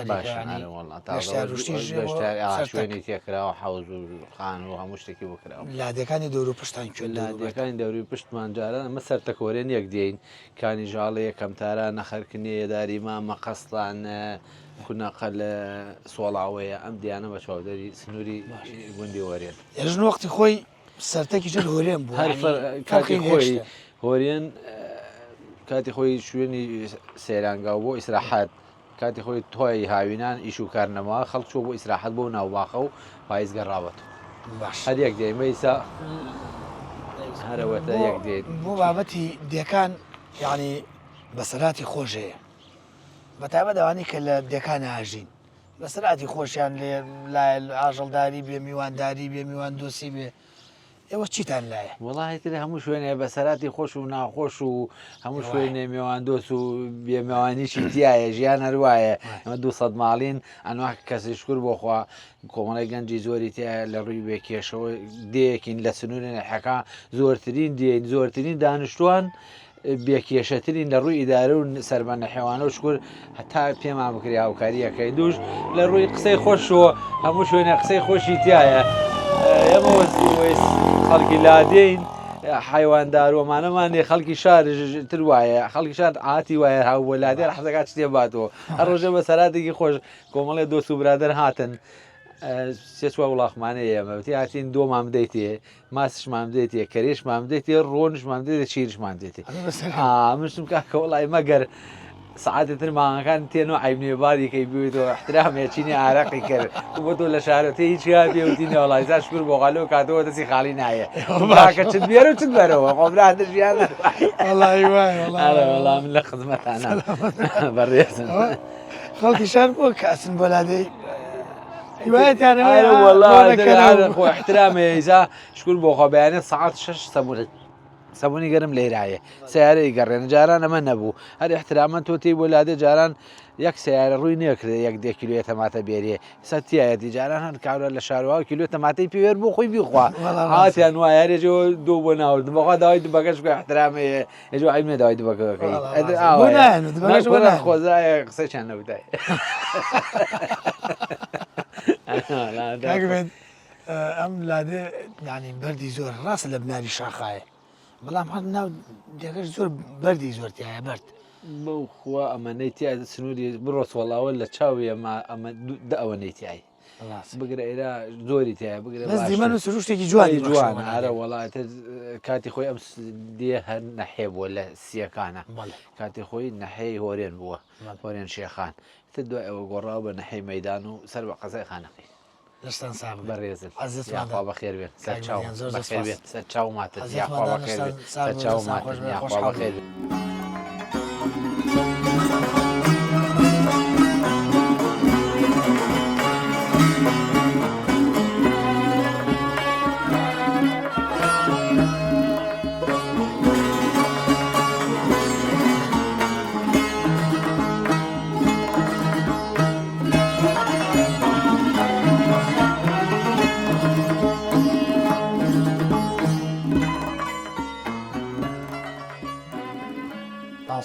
شوێنی تێکراوە حوز و خان و هەموو شتێکی بکراوە لادەکانی دەور و پشتان لادەکانی دەوری پشتمان جاران ئەمە سەرتەکۆرێن یەک دێین کانی ژاڵە یەکەمتاران نەخەرکنێ داریما مەقەسڵان کونەقە لە سۆڵاوەیە ئەم دیانە بە چاودەری سنووری گوندی وەرێن ێژن وەختی خۆی سەرتەکی تر هۆرێن بوو کاتی خۆی هۆرێن کاتی خۆی شوێنی سەیرانگا بۆ ئیسراحەت کاتی خۆی تۆی هاوینان ئیش و کارنەما خەڵک چوو بۆ ئیسراحەت بۆ ناوباخە و پاییزگە ڕاوەت هەر یەک دێمە ئیسا هەرەوەتە یەک دێت بۆ بابەتی دێکان یعنی بەسەراتی خۆشەیە بەتابەت ئەوانەی کە لە دێکان ئاژین بەسەراتی خۆشیان لێ لای ئاژەڵداری بێ میوانداری بێ میوان دۆسی بێ ئێوە چیتان لایە وڵایتر هەموو شوێنێ بەسەراتی خۆش و ناخۆش و هەموو شوێنێ میێوان دۆست و بێمێوانیشی تایە ژیان هەروایە ئەمە 200 ماڵین ئەنوا کەسی شکر بۆخوا کۆمەڵی گەنجی زۆری تایە لە ڕووی بێکێشەوە دەیەکین لە سنوورێن حەکا زۆرترین دێن زۆرترین دانیشتوان بێکێشەترین لە ڕووی ئیدارە و سەربەنە حیوانە و شکر هەتا پێمان بکری هاوکاریەکەی دوش لە ڕووی قسەی خۆشەوە هەموو شوێنە قسەی خۆشی تایە ئەمە خەڵکی لادەین حیواندار ومانەمانێ خەڵکی شارتر وایە خەڵکی شار ئاتی وایە هاو لادێر حەزەکات شتێ باتەوە هەر ڕۆژە بە سەراتێکی خۆش کۆمەڵێ دۆست و برادەر هاتن سێچوە وڵاخمانەیە ئەمەتی هاتین دۆمان بدەیتێ ماسشمان بدەیتێ کەرێشمان بدەیتێ ڕۆنشمان دێتێ چیرشمان دێتێ مشتم کاکە وڵای مەگەر سعاتتر ماغەکان تێنەوە عیبنێ باریکەی بێتەوە احترامێ چینی ئارەقی کرد بۆ تۆ لە شارەتی هیچ پێوتینە وڵایزا شکر بۆ غالۆ کاتەوە دەستی خاڵی نایە باکە چت بێرە و چت بەرەوە خۆبرادر ژیان وەڵام لە خزمەتانە بەڕێزن خەڵکی شار بۆ کاسن بۆ لادەی خۆ احترامێ ئیزا شکر بۆ خۆبیانێ سعات 6 سەبورێت سەبوونی گەرم لێرایە سیارەی گەڕێن جاران ئەمە نەبوو هەر احترامەن تۆتی بۆ لادێ جاران یەک سیارە ڕووی نێکرێت یەک دێ کیلوێ تەماتە بێریێ سەتیایەتی جاران هەر کاورە لە شارەوە کیلو تەماتەی پێوێر بۆ خۆی بیخوا هاتیان وایە هەرێجەوە دۆ بۆ ناورد بەخوا داوای دوبەکەش بکە احترامێ ئێجو عیبنێ داوای دوبەکەکەی خۆزایە قسەیان نەبدای ئەم لادێ ینی بەردی زۆر ڕاستە لە بناری شاخایە بەڵام هەر ناو دێگەش زۆر بەردی زۆرتیایە بەرد بەو خوا ئەمەەی تیا سنووری بڕۆ وەڵاوە لە چاوی ئەمە ئەوە نەیتیایی بگرە ئێرە زۆری تایە بگرە دیمە سروشتێکی جوانی جوانە ئارە وڵاتە کاتی خۆی ئەم دێ هەر نەحێ بووە لە سیەکانە کاتی خۆی نەحەی هۆرێن بووە هۆرێن شێخان تر دوای ئەوە گۆڕاو بە نەحەی مەدان و سەر بە قەزای خانەقی لەستان سا بەڕێزن عزیزخوا بەخێر بێت سەر چاو ماتە یاخوا بەخێر بێت سەر چاو ماتە یاخوا بەخێر بێت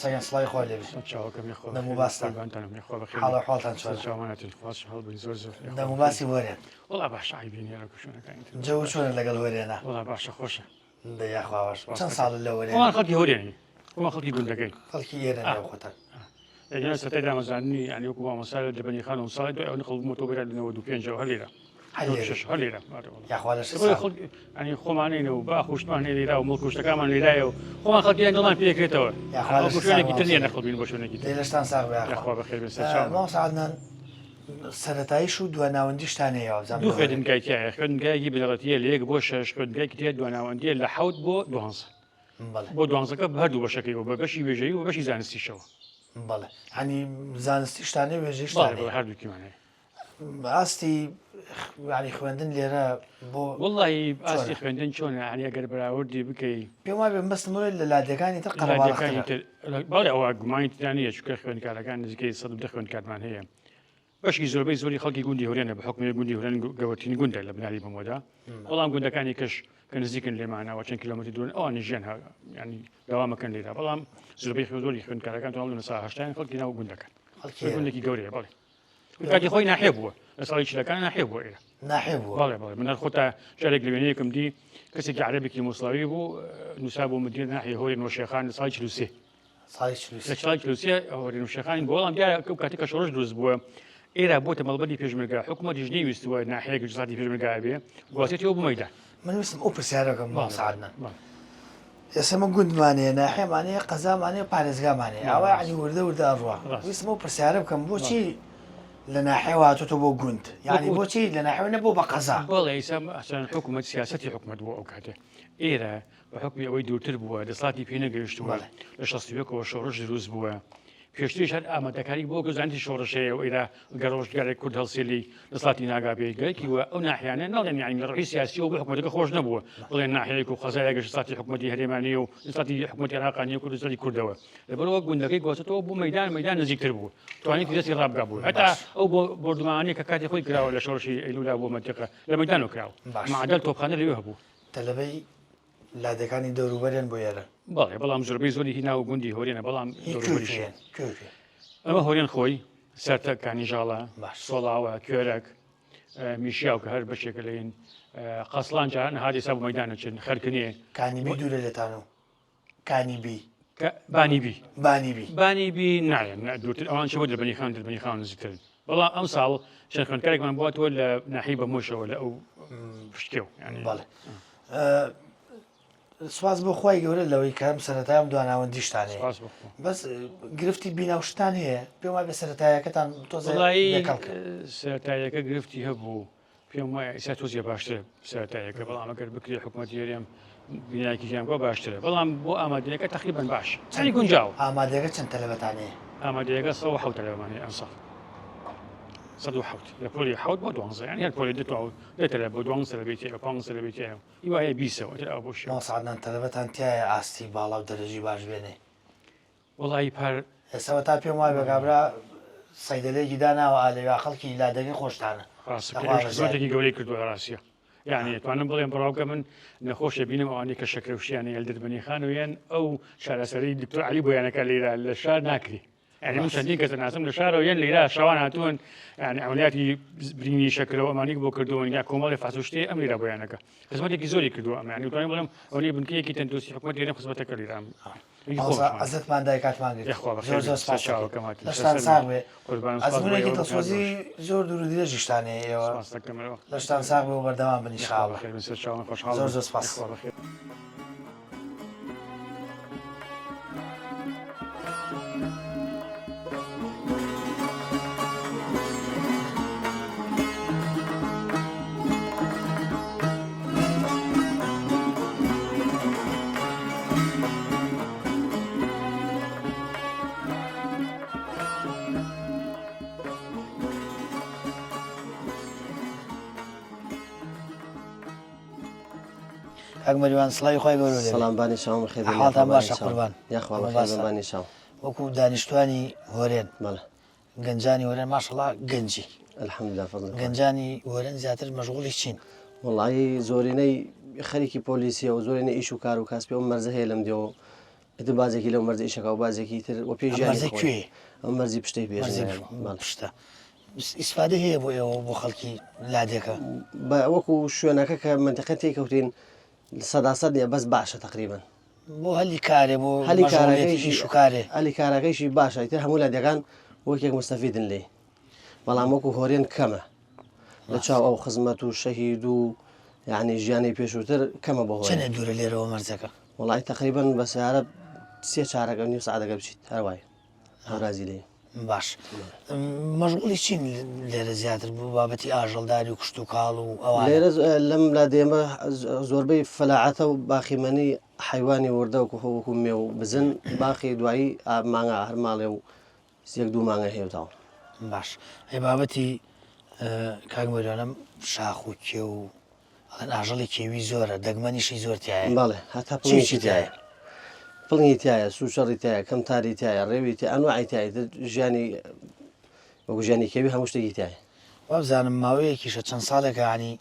سەگەن سڵای خۆی لێبێت حاڵە حاڵتان دەموباسی وەرێن وڵا باش عیبینێرە کوشونەکەین جەو چۆنە لەگەڵ وەرێنە وڵا باشە خۆشە دەیاخواش چەند ساڵ لە وەرێن خەڵکی هۆرێنی وڵا خەڵکی گوندەکەی خەڵکی ئێرە خۆتان ئەجا سەتای دامەزاننی ینی وەکو مامەسال لە دەبەنی خانم ساڵی دوای ئەو نقڵ مۆتۆبرە لەنەوە 25 هەلێرە هەلێرە ینی خۆمانینە و با خوشتمان لێرا و مڵکوشتەکانمان لێرایە و خۆمان خەڵکیان دڵان پێکرێتەوە شوێنێکی تر نیە نەخڵبین بۆ شوێنێکی لەشتان ساغ ماسعادنان سەرەتاییش و دواناوەندیشتانەیە دوو خوێندنگایتیایە خوێندنگایەکی بنەڕەتیە لە 1 بۆ 6 خوێندنگایکی تیا دواناوەندیە لە 7 بۆ 12 بۆ 12ەکە هەردوو بەشەکەیەوە بە بەشی وێژەی و بەشی زانستیشەوە بەڵێ هەنی زانستیشتانەی وێژەی هەردووکیمانەیە ئاستی ینی خوێندن لێرە بۆ وڵی ئاستی خوێندن چۆنە هەنی ئەگەر بەراوردی بکەی پێم وایە بەستمەوەی لە لادەکانی تر باڵێ ئەوە گومانی ترانیە چکە خوێندکارەکان نزیکەی 100 خوێندکارمان هەیە بەشی زۆربەی زۆری خەڵکی گوندی هەورێنە بە حکومی گوندی هەورێن گەورەترین گوندە لە بناری بەمۆدا بەڵام گوندەکانی کەش کە نزیکن لێمانەوە چەند کیلۆمەتر دوورن ئەوانی ژیان ینی داوامەکەن لێرە بەڵام زۆربەی زۆری خوێندکارەکان تۆ لە ساهشتیان خەڵکی ناو گوندەکەن گوندێکی گەورەیە بەڵێ کاتی خۆی ناحێ بووە لە ساڵی چلەکان ناحێ بووە ئێرە ناحێ بووە بەڵێ بەڵێ من خۆتا شارێک لە وێنەیەکم دی کەسێکی عەرەبێکی موسڵاوی بوو نووسا بۆ مدیر ناحیە هۆرێن وشێخان لە ساڵی 43 ساڵی 43 هۆرێن وشێخانی بۆڵام دیارە کاتێک کە شۆڕش دروست بووە ئێرە بۆتە مەڵبەری پێشمەرگا حکوومەتیش نەیویستووە ناحەیەک جساتی پێشمەرگا بێ گواسێتەوە بۆ مەیدان من ویستم ئەو پرسیارەکەم ماسعادنان ئێسمە گوندمانەیە ناحێمانەیە قەزامانەیە پارێزگامانەیە ئەوە عنی وردە ئەڕوا ویستم ئەو پرسیارە بکەم بۆچی لە ناحێوا هاتۆتە بۆ گوند یعنی بۆچی لە ناحێوە نەبوو بە قەزا بەڵێ ئیسا حکوومەت سیاسەتی حکوومەت بووە ئەو کاتێ ئێرە بە حکمی ئەوەی دوورتر بووە دەسڵاتی پێ نەگەیشتووە لە 61ەوە شۆڕش دروست بووە پێشتریش هەر ئامادەکاری بۆ گەزانتی شۆڕشەیە و ئێرە گەڕۆژگارێک کورد هەڵسێلی دەسڵاتی ناگابێ گەرکی وە ئەو ناحیانە ناڵێن یانی لە ڕێی سیاسی و بە حکوومەتەکە خۆش نەبووە بڵێن ناحەیەک و خەزایەکە دەسڵاتی حکوومەتی هەرێمانی و دەسڵاتی حکوومەتی عێراقانی و کوردستانی کوردەوە لەبەرەوە گوندەکەی گۆچێتەوە بۆ مەدان نزیکتر بوو توانێتی دەستی ڕابگا بوو هەتا ئەو بردومانی کە کاتی خۆی کراوە لە شۆڕشی ئەیلولا بۆ مەنتیقە لە مەدانەوە کراوە معدەل تۆپخانە لەوێ هەبوو تەلەبەی لادەکانی دەوروبەرێن بۆ ئێرە بەڵێ بەڵام زۆربەی زۆری هینا و گوندی هۆرێنە بەڵام ئەمە هۆرێن خۆی سەرتە کانیژاڵە سۆڵاوە کوێرەك میشیاو کە هەر بەشێکە لەین قەسڵان جاران هادی سا بۆ مەدانە چن خەرکنێ کانیبی دوورە لێتان و کانیبی بانیبی نایەن دوورتر ئەوان چەوە دەبنی خان دەبنی خان نزیکترن بەڵام ئەم ساڵ چەند خوێندکارێکمان بواتەوە لە ناحی بەمۆشەوە لە ئەو پشتێ و بەڵێ سواز بۆ خۆی گەورە لەوەی کەم سەرەتایم دواناوەندیشتانەیە بەس گرفتی بیناوشتان هەیە پێم وای بە سەرەتایەکەتان سەرەتایەکە گرفتی هەبوو پێم وایە ئیسا تۆزیە باشترە سەرەتایەکە بەڵام ئەگەر بکرێ حکوومەتی هەرێم بینایکی ژیان بۆ باشترە بەڵام بۆ ئامادەیەەکە تقریبان باش چەندی گونجاو ئامادەیەکە چەند تەلەبەتانەیە ئامادەیەکە 100 تەلەبەمانەیە ئەم ساڵ 100 لە پۆلی 7 بۆ 12 یان هەر پۆلی دێتەلە بۆ 12 لەبێتە 5 لەبێتە هیوایە 20ەوە ئەو بۆ ماسعادنان تەلەبەتان تایە ئاستی باڵا و دەرەجی باش بێنێ وڵی پار ئێساوە تا پێم وای بەگابرا سەیدەلێکی داناوە ئالێوا خەڵکی لادەگەی خۆشتانە زۆرێکی گەورەی کردووە ڕاستیە یعنی توانم بڵێم بڕاوکە من نەخۆشە بینم ئەوانەی کە شەکرەوشیانە هێل دەربنی خانویان ئەو شارەسەری دکتۆر علی بۆیانەکە لێرە لە شار ناکری يعني من چەندین کەس ناسم لە شارەوە یەن لێرە شەوان هاتوون يعني عملیاتی برینی شەکرەوە ئەمانێک بۆ کردوون یا کۆمەڵی فاسوشتێ ئەم لێرە بۆیانەکە خزمەتێکی زۆری کردووە ئەمە ینی توانین بڵێم ئەوەی بنکەیەکی تەندروستی حکومەت لێرە خزمەتەکە لێرە عزتمان دای کاتمان زۆر زۆر سپاسکەمات لەشتان ساغ بێ ئەزمونێکی دڵسۆزی زۆر دوور و درێژیشتانەیە ئێوە لەشتان ساغ بێ و بەردەوام بن ئینشاءڵڵا زۆر زۆر سپاس. ئەگمەریوان سڵی خۆی گەورە سەڵامبانی شام خێ حاڵتان باشە قوربان یاخواڵبانی شام وەکو دانیشتوانی هۆرێن بەڵێ گەنجانی هۆرێن ماشەڵڵا گەنجی الحەمدوللا فەضل گەنجانی هۆرێن زیاتر مەشغوڵی چین وڵی زۆرینەی خەریکی پۆلیسیە و زۆرینە ئیش و کار و کاسپی ئەو مەرزە هەیە لەم دێەوە ئەتە بازێکی لەو مەرزە ئیشەکە و بازێکی تر و پێژیانی کوێ ئەم مەرزی پشتەی پێ پشتە ئیسفادە هەیە بۆ ئێوە بۆ خەڵکی لادێکە وەکو شوێنەکە کە منتەقە تێکەوتین سەداسەد نیە بەس باشە تقریبن بۆ هەلی کارێ بۆ هەلی کارەکەیشی شوکارێ هەلی کارەکەیشی باشە تر هەموو لە دەکان وەکێک مستەفیدن لێ بەڵام وەکو هۆرێن کەمە لە چاو ئەو خزمەت و شەهید و یعنی ژیانی پێشووتر کەمە بە چەنە دوورە لێرەوە مەرجەکە وڵی تقریبن بە سیارە سێ چارەکە نیو سعادەکە بچیت هەروای هەرازی لێ باش مەشغوڵی چین لێرە زیاتر بوو بابەتی ئاژەڵداری و کشت و کاڵ و ئەوان لێرە لەم لا دێمە زۆربەی فەلاعەتە و باخیمەنی حیوانی وردە و وەکو مێ و بزن باخی دوایی مانگە هەر ماڵێ و سێک دوو مانگە هێوتاوە باش هەی بابەتی کاگمەریانم شاخ و کێ و ئاژەڵی کێوی زۆرە دەگمەنیشی زۆر تایە بەڵێ هەتا پڵنیشی تایە پڵنی تایە سوشەڕی تایە کەم تاری تایە ڕێوی تە ئەنوعی تایە ژیانی وەکو ژیانی کێوی هەموو شتێکی تایە وابزانم ماوەیەکیشە چەند ساڵێکە عنی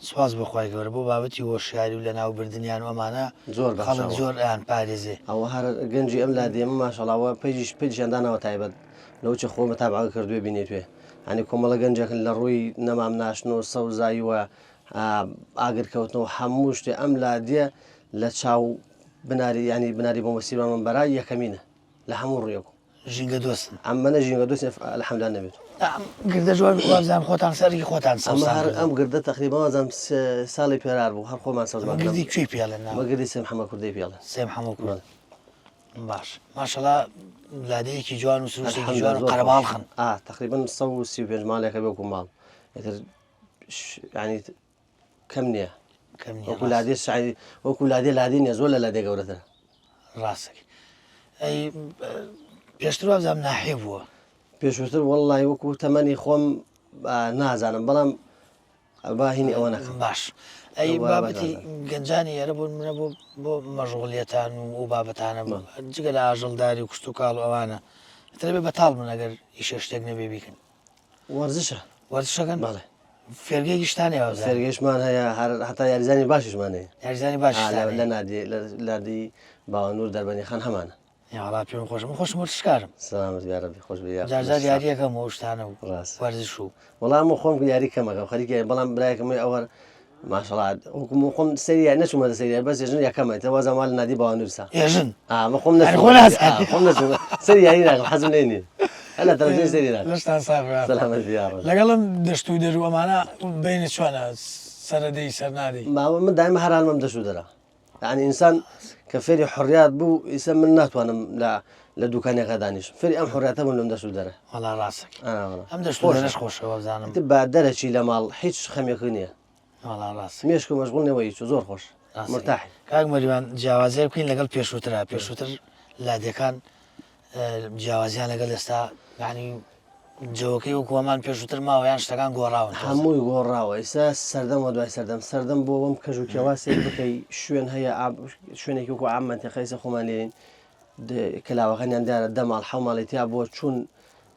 سواز بخوای گەورە بۆ بابەتی هۆشیاری و لە ناو بردنیان و ئەمانە زۆر خەڵک زۆر ئەیان پارێزێ ئەوە هەر گەنجی ئەم لا دێمە ماشەڵاوە پێیشاندانەوە تایبەت لەو چه خۆمە تابعا کردوێ بینێتوێ ئەنی کۆمەڵە گەنجەکن لە ڕووی نەمام ناشنەوە سەوزاییوە ئاگرکەوتنەوە هەموو شتێ ئەم لادیە لە چاو بناری ینی بناری بۆ مەسیران من بەرای یەکەمینە لە هەموو ڕێکو ژینگە دۆستن ئەممەە ژینگە دۆست الحەمدان نەبێت گردە جوان وابزان خۆتان سەرکی خۆتان ئەم گردە تقریبازم ساڵی پێرار بوو هەر خۆمان سەزمەگردی کوێ پێڵێن بەگردی سێم حەمە کوردی پێڵێ سێم هەموو کوردن باش ماشەڵا لادەیەکی جوان و سروشتێکی جوان و قەرەباڵخن تقریبا 135 ماڵێکە بێکو ماڵ ینی کەم نییە وەکو لادێ شعری وەکو لادێ لادی نیە زۆر لە لادێ گەورەتر ڕاستێکی ئەی پێشتر وابزانم ناحێ بووە پێشووتر وەڵڵی وەکو تەمەنی خۆم نازانم بەڵام باهینی ئەوە نەکەم باش ئەی بابەتی گەنجانی ئێرە بوون منە بۆ مەژغوڵیەتان و بابەتانە جگە لە ئاژەڵداری و کشت و کاڵ و ئەوانە ترەبێ بەتاڵ بوون ئەگەر ئیشە شتێک نەبێ بیکەن وەرزشە وەرزشەکەن بەڵێ فێرگەیەکی شتانەوە فێرگەشمان هەیە هەتا یاریزانی باشیشمان هەیە یاریزانی باش لە نادی لادی باوەنور دەربەنی خان هەمانە یاڵا پێم خۆشم خۆشم وەرزشکارم سلامت یارەبی خۆش جار یاریەکەم ئەو شتانە و وەرزش و وەڵام خۆم یاری کەمەکەم خەریکە بەڵام برایەکەمەی ئەوە ماشەڵات وەکم خۆم سەریە نەچوومە سەریە بەس ێژن یەکەمە تەوازە مال نادی باوەنورسا ێژن خۆم خۆم نەچوو سەری یاری ناکەم حەزم لێ نییە هەلا دەرەجەی سەری لەشتان سافر سلامت یارە لەگەڵم دەشت و دەرو ئەمانە بینە چۆنە سەردەی سەرنادی ماوە من دایمە هەرانمەم دەشت و دەرا یعنی ئینسان کە فێری حڕیات بوو ئیسە من ناتوانم لە دوکانێکە دانیشم فێری ئەم حڕاتە من لەم دەشت و دەرە وەڵا ڕاستێک ئەم دەشت و دەرەش خۆشەوە بزانم با دەرەچی لە ماڵ هیچ خەمێک نییە وەڵا ڕاست مێشک و مەشغوڵ نەوە هیچ زۆر خۆش مرتاحی کاک مەریوان جیاوازێ بکەین لەگەڵ پێشووترە پێشووتر لادەکان جیاوازیان لەگەڵ ئێستا یعنی جەوەکەی و کۆمان پێشووتر ماوەیان شتەکان گۆڕاون هەمووی گۆڕاوە ئێستا سەردەم و دوای سەردەم بۆ بەم کەژ و کێواسێک بکەی شوێن هەیە شوێنێکی وەکو عامەتی قەیسە خۆمان لێن کلااوەکانیان دیارە دەماڵ حەماڵی تیا بۆ چوون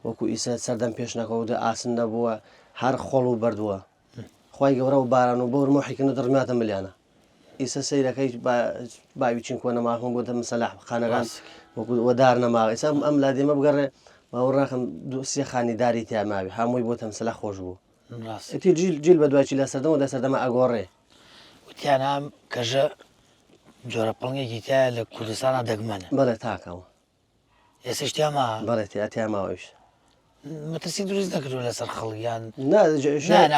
وەکو ئیسە سەردەم پێش نەکەوتە ئاسن نەبووە هەر خۆڵ و بردووە خی گەورە و باران و بۆ ڕمۆحیکردن دڕمیاتە ملیانە ئیسە سەیرەکەی باوی چین کۆ نەماخم بۆتە مسەلاح خانەکان وەکو وەدار نەما ئێستا ئەم لا دێمە بگەڕێ باوەڕاکەم سێ خانیداری تیا ماوی هەمووی بۆ تەمسەلا خۆش بوو ڕاست ئەتی جیل بە دوایکی لە سەردەمە دە سەردەمە ئەگۆڕێ وتیانام کەژە جۆرە پڵنگێکی تایە لە کوردستانە دەگمەنە بەڵێ تاکەەوە ئێستا شتیاما بەڵێ تیا ماوەش مەترسی دروست نەکردو لەسەر خەڵگیان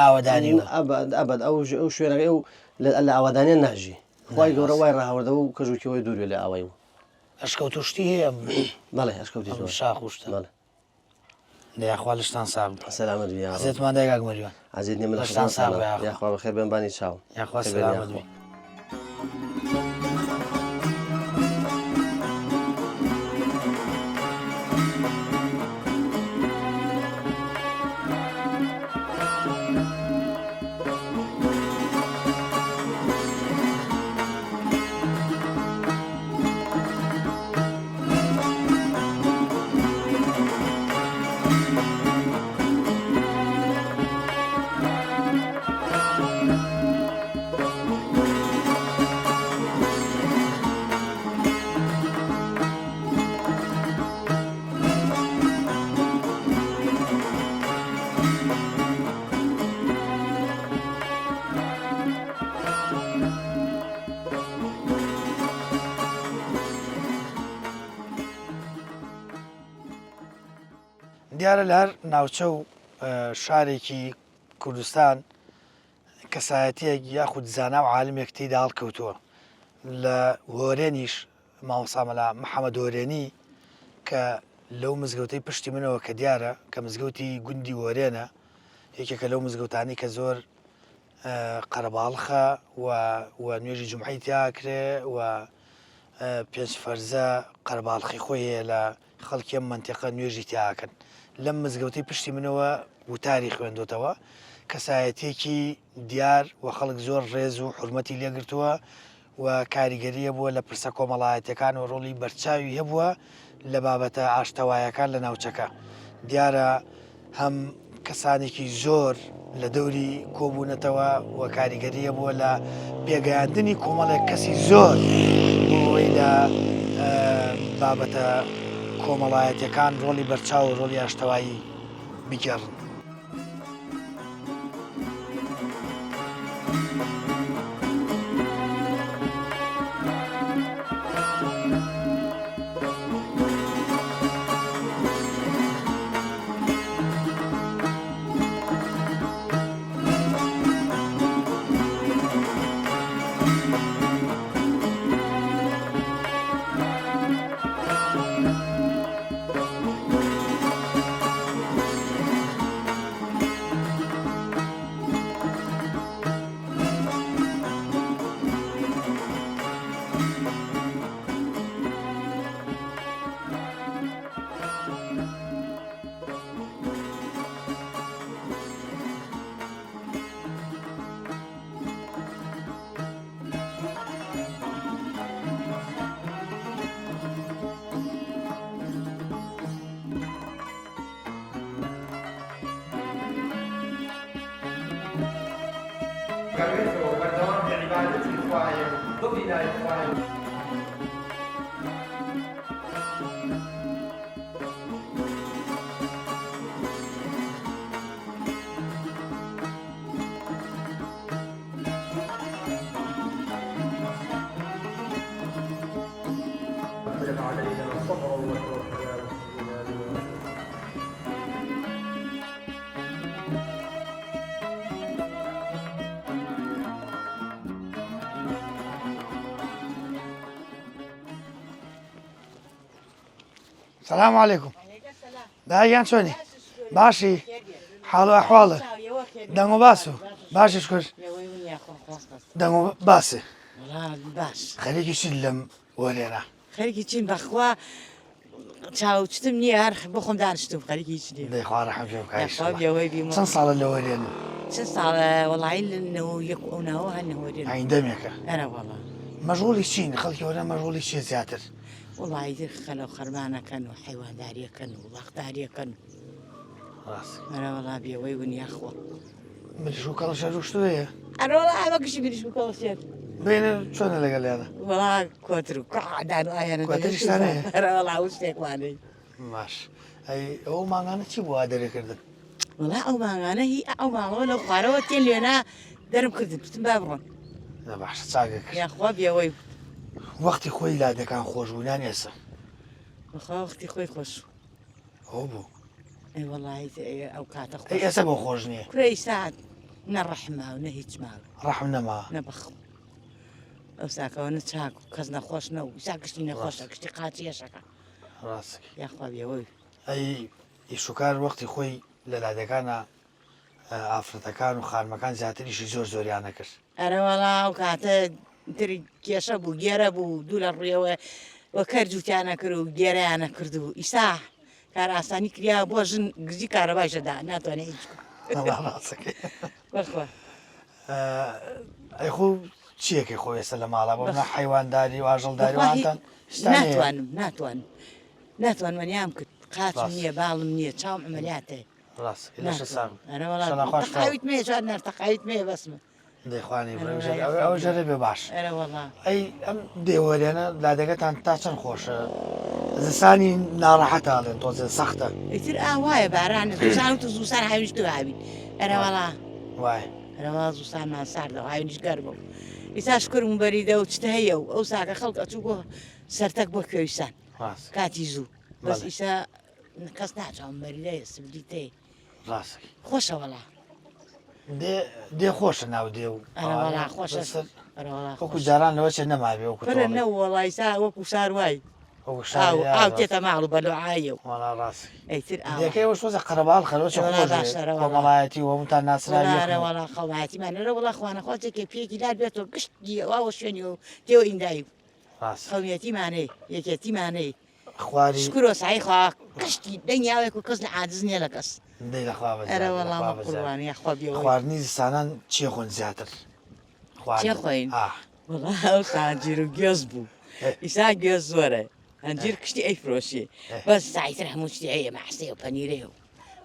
ئاوادانی ئەبد ئەو شوێنەکە ئەو لە ئاوادانیان ناژی خی گەورە وای ڕاوەدە و کەژوکیەوەی دوورێ لە ئەوەی و ئەشکەوت شتی هەیە بەڵێ ئەشکەوتی شاخشتە بەڵێ دەیاخوا لەشتان ساغ سەلامەت زێتمان دایگاگمەریوان عزیز نێمە لەشتان ساغ یاخوا بەخێر بێنبانی چاو یاخوا سەلامەت بێ دیارە لە هەر ناوچە و شارێکی کوردستان کەسایەتیەک یاخود زانا و عالمێک تێیدا هەڵکەوتووە لە هۆرێنیش مامۆسامەلا محەممەد هۆرێنی کە لەو مزگەوتەی پشتی منەوە کە دیارە کە مزگەوتی گوندی هۆرێنە یەکێکە لەو مزگەوتانی کە زۆر قەرەباڵخە و نوێژی جمعی تیاکرێ و پێنج فەرزە قەرەباڵخی خۆی هەیە لە خەڵکی ئەم منتیقە نوێژی تیاکەن لەم مزگەوتی پشتی منەوە وتاری خوێندوتەوە کەسایەتێکی دیار و خەڵک زۆر ڕێز و حرمەتی لێگرتووە و کاریگەریە بووە لە پرسە کۆمەڵایەتەکان و ڕۆڵی بەرچاوی هەبووە لە بابەتە ئاشتەوایەکان لە ناوچەکە دیارە هەم کەسانێکی زۆر لە دەوری کۆبوونەتەوە و کاریگەریە بووە لە پێگەیاندنی کۆمەڵێک کەسی زۆر بۆی لە بابەتە کۆمەڵایەتەکان ڕۆڵی بەرچاو و ڕۆڵی ئاشتەوایی بگەڕن. السلام عليكم. دايان شوني؟ باشي حالو أحواله. دعو باسو. باشي شكر. دعو باسه. باش. خليك يشلم ولينا. خليك يشين بخوا. چاو چتم نیار بخوام دانشتم خليك يشين. ده خوار حبيبي كايش. يا ويبي شن صار الأولين؟ شن صار والله إنه يكونه وهنه ولين. عين دمك. أنا والله. مشغول يشين خليك ولا مشغول يشين زيادة. والله يدير خلوا خربانة كانوا حيوان دارية كانوا وباق دارية كانوا. راسك. أنا والله بيوي وني أخوة. من شو كلا شو شوية؟ أنا والله ما كشي من شو كلا شيء. بين شو أنا لقى هذا؟ والله كوترو قاعد أنا أنا. كوتري ثانية. أنا والله وش تكواني. ماش. ئەی ئەو ماگانە چی بووە دەرێکردن وڵا ئەو ماگانە هی ئەو ماڵەوە لەو خوارەوە تێن لێنا دەرم کردن پتم با بڕۆن نە باش چاگە کرد یاخوا بێەوەی وەختی خۆی لادەکان خۆشبوونیان ئێستا بەخوا وەختی خۆی خۆش ئەو بوو ئەی وەڵی ئەو کاتە ئەی ئێستا بۆ خۆش نییە کوڕی ساعت نەڕەحما و نە هیچ ماوە ڕەحم نەما نەبخ ئەو ساکەوە نە چاک و کەس نەخۆش نە و سا کشتی نەخۆشە کشتی قاچیەشەکە ڕاستەکەی یاخوا بێەوەی ئەی ئیشوکار وەختی خۆی لە لادەکانە ئافرەتەکان و خانمەکان زیاتریشی زۆر زۆریانە کرد ئەرەوەڵا ئەو کاتە تری کێشە بوو گێرە بوو دوو لە ڕێەوە وە کەرجوتیانە کرد و گێرەیانە کرد و ئیسا کار ئاسانی کریا بۆ ژن گزی کارە باشەدا ناتوانێت هیچ بەخوا ئەی خۆ چیەکەی خۆی ئێستا لە ماڵا بۆ حیوانداری و ئاژەڵداریوانتان ناتوان وەنیام کرد قاچم نییە باڵم نییە چاوم عملیاتێ ئەرەوەڵاویت مێ جوان نەرتەقاویت مێ بەسمە دەیخوانی ئەو ژەرە بێ باش ئەرەوەڵا ئەی ئەم دێوەرێنە لادەگەتان تا چەند خۆشە زستانی ناڕەحەتاڵێن تۆزێ سەختە ئیتر ئاوایە باران زوسان و زوسان هاویش تو هاوی ئەرەوەڵا وای ئەرەوە زوسانمان ساردەوە هاوینیش گەر بوو ئیسا شکرم بەریدە و چتە هەیە و ئەو ساکە خەڵک ئەچوو بۆ سەرتەک بۆ کوێویستان کاتی زوو بەس ئیسا کەس ناچوان بەریدە سبلی تێ خۆشە وەڵا دێ خۆشە ناو دێ و ئەرەوەڵا خۆشە وەکو جاران لەوە چێ نەمابێ وەکو نە وەڵای سا وەکو سار وای ئاو تێتە ماڵ و بەلو ئایە و ئەیتر ئەوەکەی وەشۆزە قەرەباڵ خەلۆچەڵمەڵایەتی وەمتان ناسراوەڵا خەڵایەتیمانەرە وڵا خوانەخواتێکێ پێکی لات بێتەوە گشتی ئەوە شوێنی و تێوە ئیندایی خەڵمیەتیمانەی یەکێتیمانەی خواری شکرۆ سای خوا گشتی دەنگیاوێک و کەس لە عاجز نییە لە کەس خواردنی زستانان چیە خۆن زیاتر چێ خۆین وڵا ئەو سانجیر و گوێز بوو ئیسا گوێز زۆرە ئەنجیر کشتی ئەی فرۆشی بەس سایتر هەموو شتی هەیە مەحسەیە و پەنیرێ و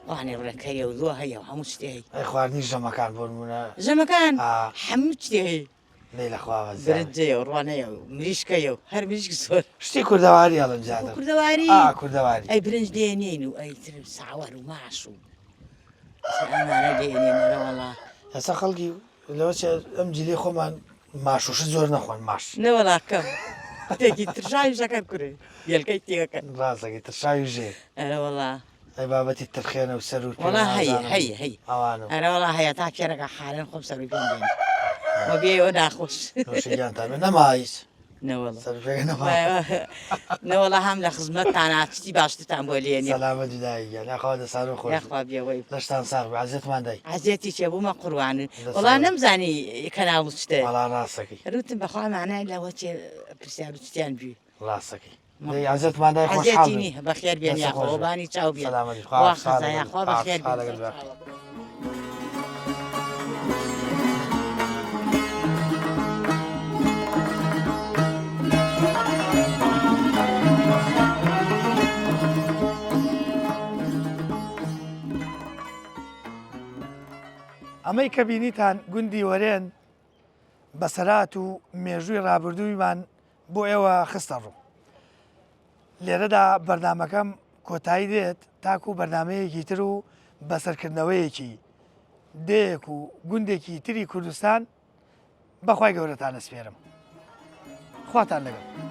وانێ ڕێکەیە و زۆ هەیە و هەموو شتی هەیە ئەی خواردنی ژەمەکان بۆنمونە ژەمەکان هەموو شتی هەیە برنجەیە و ڕوانەیە و مریشکەیە و هەر مریشک زۆر شتی کوردەواری هەڵم زیاتر کوردەواری ئەی برنج دێنین و ئەیتر ساوەر و ماش و ئەمانە دێنێنەرەوەڵا ئێستا خەڵکی لەوە ئەم جلی خۆمان ماشوشە زۆر نەخۆن ماش نەوەڵاکەم تێکی ترشاوی شەکەن کوڕێ یلکەی تێەکەن ڕاستەکەی ترشاوی ژێ ئەرەوەڵا ئەی بابەتی ترخێنە و سەر و وڵا هەیە ئەرەوەڵا هەیە تا کێرەکە حالەن خۆم سەر و پێ دێن وە بێەوە ناخۆش نەماییت نەوەڵا هەم لە خزمەتتان ئاچتی باشتتان بۆ لێنێ سەلامە جوداییە ناخوا دەسار و خۆخوا بێەوەی لەشتان ساغ عزیێتمان دای عزیێتی چێ بوومە قوڕوانن وڵا نەمزانی کەناڵ شتێ وڵا ڕاستەکەی ڕوتم بەخوا مانای لەوە چێ پرسیار وتیان بی ڕاستەکەی عزیێتمان دای خۆشحاڵی بەخێر بێن یاخۆبانی چاو بێ خوا خەزایخوا بەخێر ئەمەی کە بینیتان گوندی وەرێن بەسەرات و مێژووی ڕابردوویمان بۆ ئێوە خستە ڕوو لێرەدا بەردامەکەم کۆتایی دێت تاکو بەردامەیەکی تر و بەسەرکردنەوەیەکی دەیەک و گوندێکی تری کوردستان بەخوای گەورەتان ئەسپێرم خواتان لەگەڵ